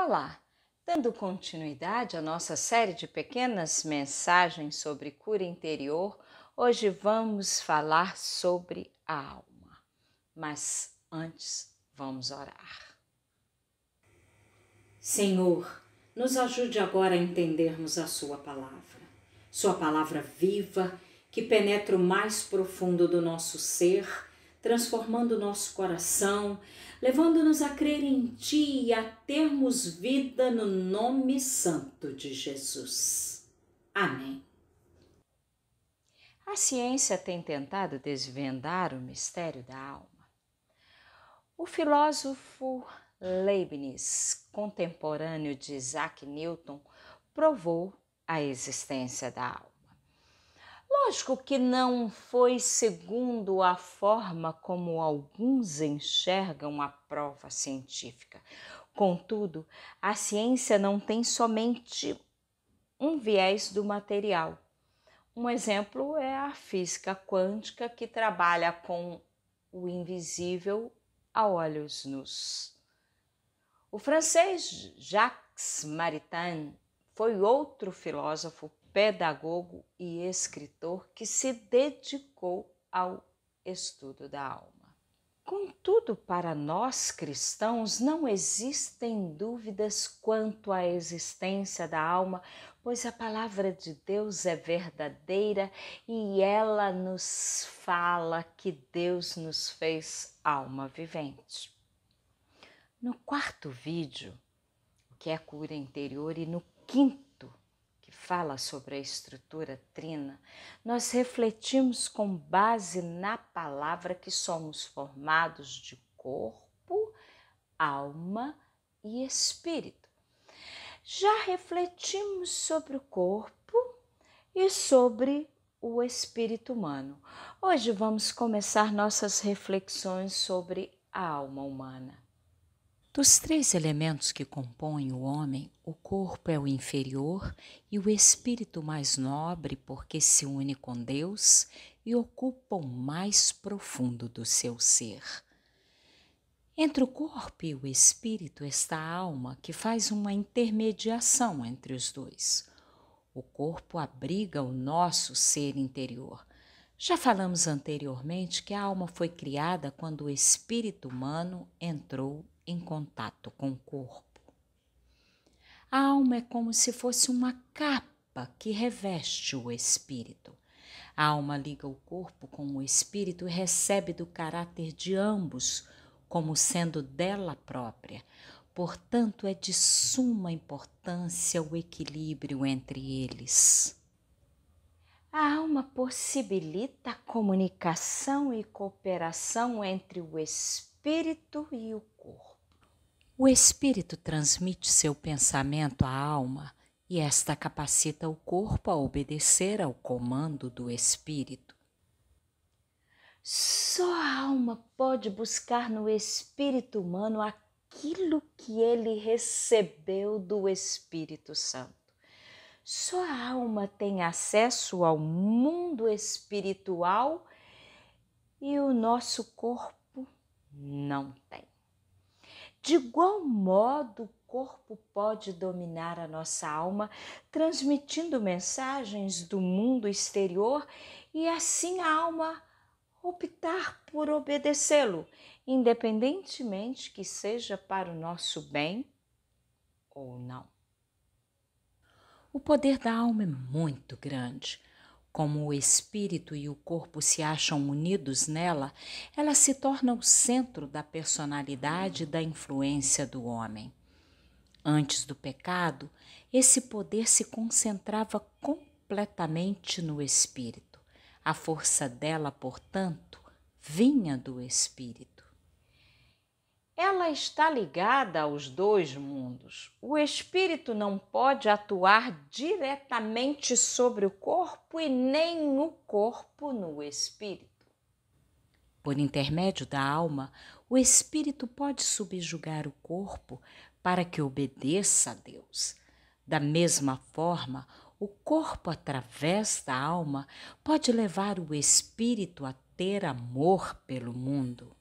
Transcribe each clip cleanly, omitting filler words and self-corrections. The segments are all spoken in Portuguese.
Olá! Dando continuidade à nossa série de pequenas mensagens sobre cura interior, hoje vamos falar sobre a alma. Mas antes, vamos orar. Senhor, nos ajude agora a entendermos a Sua palavra viva, que penetra o mais profundo do nosso ser, transformando o nosso coração, levando-nos a crer em Ti e a termos vida no nome santo de Jesus. Amém. A ciência tem tentado desvendar o mistério da alma. O filósofo Leibniz, contemporâneo de Isaac Newton, provou a existência da alma. Lógico que não foi segundo a forma como alguns enxergam a prova científica. Contudo, a ciência não tem somente um viés do material. Um exemplo é a física quântica, que trabalha com o invisível a olhos nus. O francês Jacques Maritain foi outro filósofo, pedagogo e escritor que se dedicou ao estudo da alma. Contudo, para nós cristãos não existem dúvidas quanto à existência da alma, pois a palavra de Deus é verdadeira e ela nos fala que Deus nos fez alma vivente. No quarto vídeo, que é cura interior, e no quinto, que fala sobre a estrutura trina, nós refletimos com base na palavra que somos formados de corpo, alma e espírito. Já refletimos sobre o corpo e sobre o espírito humano. Hoje vamos começar nossas reflexões sobre a alma humana. Dos três elementos que compõem o homem, o corpo é o inferior e o espírito mais nobre, porque se une com Deus e ocupa o mais profundo do seu ser. Entre o corpo e o espírito está a alma, que faz uma intermediação entre os dois. O corpo abriga o nosso ser interior. Já falamos anteriormente que a alma foi criada quando o espírito humano entrou em contato com o corpo. A alma é como se fosse uma capa que reveste o espírito. A alma liga o corpo com o espírito e recebe do caráter de ambos, como sendo dela própria. Portanto, é de suma importância o equilíbrio entre eles. A alma possibilita a comunicação e cooperação entre o espírito e o corpo. O espírito transmite seu pensamento à alma e esta capacita o corpo a obedecer ao comando do espírito. Só a alma pode buscar no espírito humano aquilo que ele recebeu do Espírito Santo. Só a alma tem acesso ao mundo espiritual e o nosso corpo não tem. De igual modo, o corpo pode dominar a nossa alma, transmitindo mensagens do mundo exterior e assim a alma optar por obedecê-lo, independentemente que seja para o nosso bem ou não. O poder da alma é muito grande. Como o espírito e o corpo se acham unidos nela, ela se torna o centro da personalidade e da influência do homem. Antes do pecado, esse poder se concentrava completamente no espírito. A força dela, portanto, vinha do espírito. Ela está ligada aos dois mundos. O espírito não pode atuar diretamente sobre o corpo e nem o corpo no espírito. Por intermédio da alma, o espírito pode subjugar o corpo para que obedeça a Deus. Da mesma forma, o corpo, através da alma, pode levar o espírito a ter amor pelo mundo.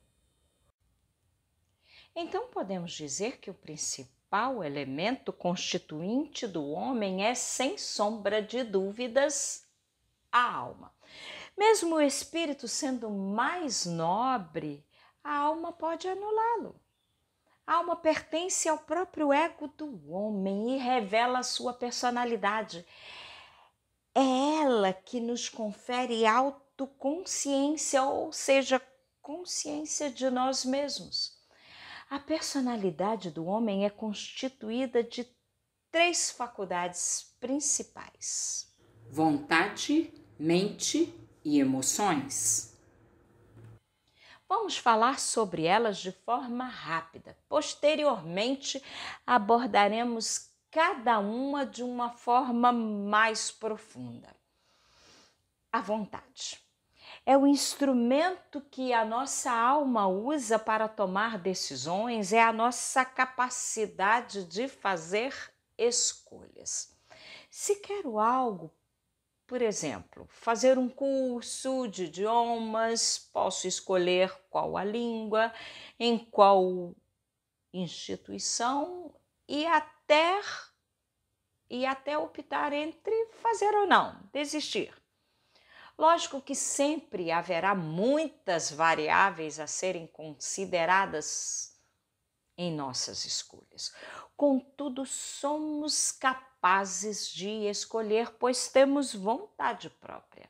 Então podemos dizer que o principal principal elemento constituinte do homem é, sem sombra de dúvidas, a alma. Mesmo o espírito sendo mais nobre, a alma pode anulá-lo. A alma pertence ao próprio ego do homem e revela a sua personalidade. É ela que nos confere autoconsciência, ou seja, consciência de nós mesmos. A personalidade do homem é constituída de 3 faculdades principais: vontade, mente e emoções. Vamos falar sobre elas de forma rápida. Posteriormente, abordaremos cada uma de uma forma mais profunda. A vontade é o instrumento que a nossa alma usa para tomar decisões, é a nossa capacidade de fazer escolhas. Se quero algo, por exemplo, fazer um curso de idiomas, posso escolher qual a língua, em qual instituição e até optar entre fazer ou não, desistir. Lógico que sempre haverá muitas variáveis a serem consideradas em nossas escolhas. Contudo, somos capazes de escolher, pois temos vontade própria.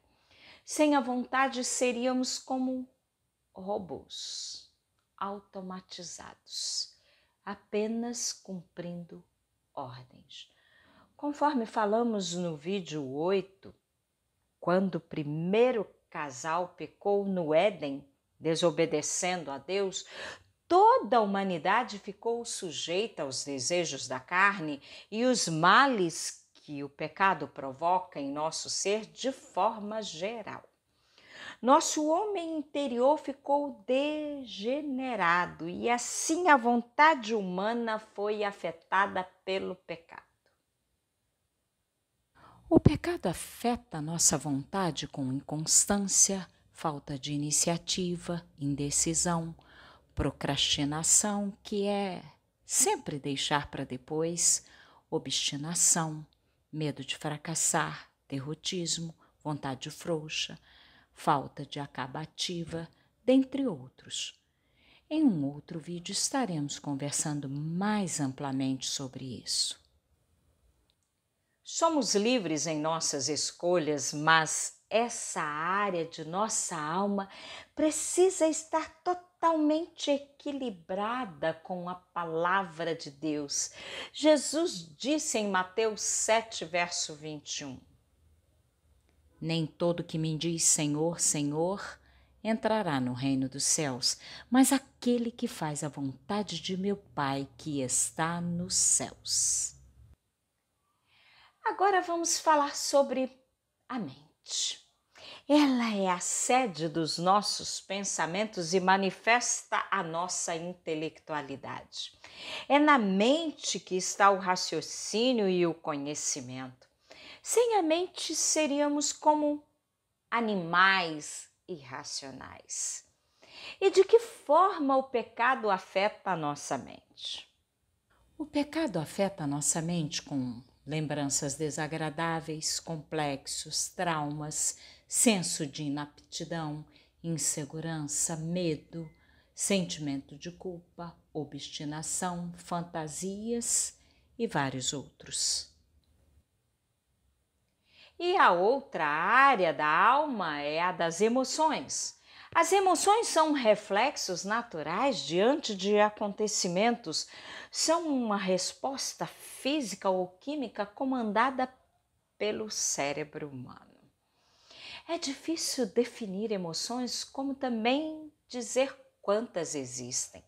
Sem a vontade, seríamos como robôs automatizados, apenas cumprindo ordens. Conforme falamos no vídeo 8, quando o primeiro casal pecou no Éden, desobedecendo a Deus, toda a humanidade ficou sujeita aos desejos da carne e os males que o pecado provoca em nosso ser de forma geral. Nosso homem interior ficou degenerado e assim a vontade humana foi afetada pelo pecado. O pecado afeta nossa vontade com inconstância, falta de iniciativa, indecisão, procrastinação, que é sempre deixar para depois, obstinação, medo de fracassar, derrotismo, vontade frouxa, falta de acabativa, dentre outros. Em um outro vídeo estaremos conversando mais amplamente sobre isso. Somos livres em nossas escolhas, mas essa área de nossa alma precisa estar totalmente equilibrada com a palavra de Deus. Jesus disse em Mateus 7, verso 21: Nem todo que me diz Senhor, Senhor, entrará no reino dos céus, mas aquele que faz a vontade de meu Pai que está nos céus. Agora vamos falar sobre a mente. Ela é a sede dos nossos pensamentos e manifesta a nossa intelectualidade. É na mente que está o raciocínio e o conhecimento. Sem a mente, seríamos como animais irracionais. E de que forma o pecado afeta a nossa mente? O pecado afeta a nossa mente com lembranças desagradáveis, complexos, traumas, senso de inaptidão, insegurança, medo, sentimento de culpa, obstinação, fantasias e vários outros. E a outra área da alma é a das emoções. As emoções são reflexos naturais diante de acontecimentos, são uma resposta física ou química comandada pelo cérebro humano. É difícil definir emoções, como também dizer quantas existem,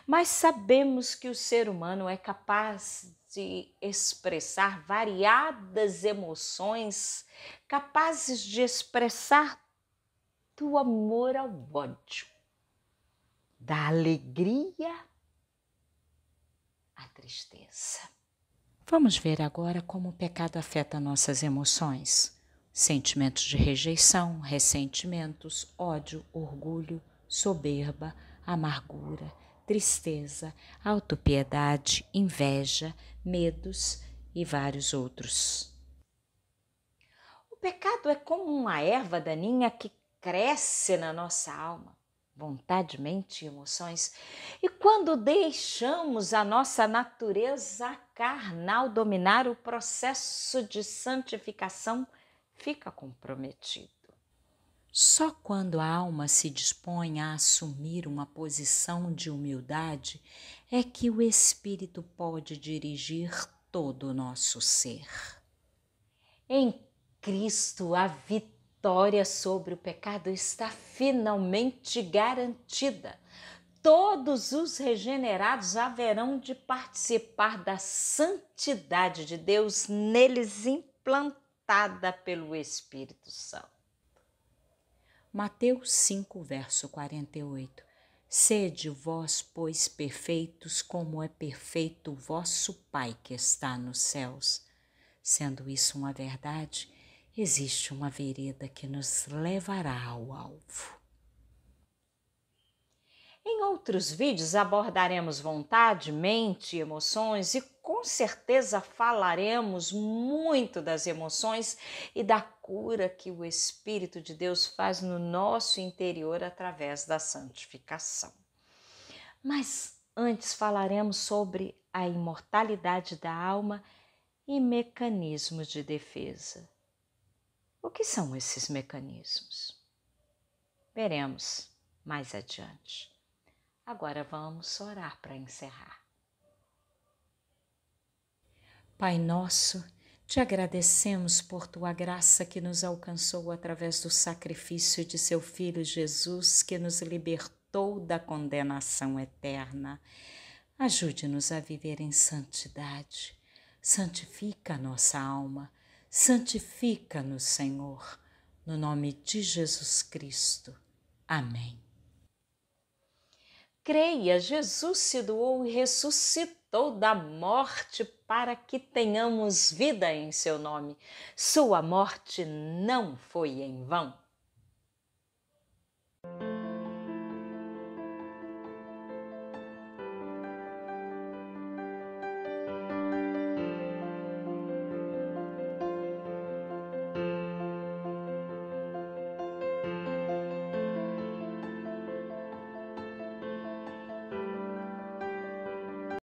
mas sabemos que o ser humano é capaz de expressar variadas emoções, capazes de expressar do amor ao ódio, da alegria à tristeza. Vamos ver agora como o pecado afeta nossas emoções. Sentimentos de rejeição, ressentimentos, ódio, orgulho, soberba, amargura, tristeza, autopiedade, inveja, medos e vários outros. O pecado é como uma erva daninha que cresce na nossa alma, vontade, mente e emoções. E quando deixamos a nossa natureza carnal dominar, o processo de santificação fica comprometido. Só quando a alma se dispõe a assumir uma posição de humildade é que o Espírito pode dirigir todo o nosso ser. Em Cristo, a vitória sobre o pecado está finalmente garantida. Todos os regenerados haverão de participar da santidade de Deus neles implantada pelo Espírito Santo. Mateus 5, verso 48. Sede vós, pois, perfeitos, como é perfeito o vosso Pai que está nos céus. Sendo isso uma verdade, existe uma vereda que nos levará ao alvo. Em outros vídeos abordaremos vontade, mente, emoções e com certeza falaremos muito das emoções e da cura que o Espírito de Deus faz no nosso interior através da santificação. Mas antes falaremos sobre a imortalidade da alma e mecanismos de defesa. O que são esses mecanismos? Veremos mais adiante. Agora vamos orar para encerrar. Pai nosso, te agradecemos por tua graça que nos alcançou através do sacrifício de seu Filho Jesus, que nos libertou da condenação eterna. Ajude-nos a viver em santidade. Santifica a nossa alma. Santifica-nos, Senhor. No nome de Jesus Cristo. Amém. Creia, Jesus se doou e ressuscitou da morte para que tenhamos vida em seu nome. Sua morte não foi em vão.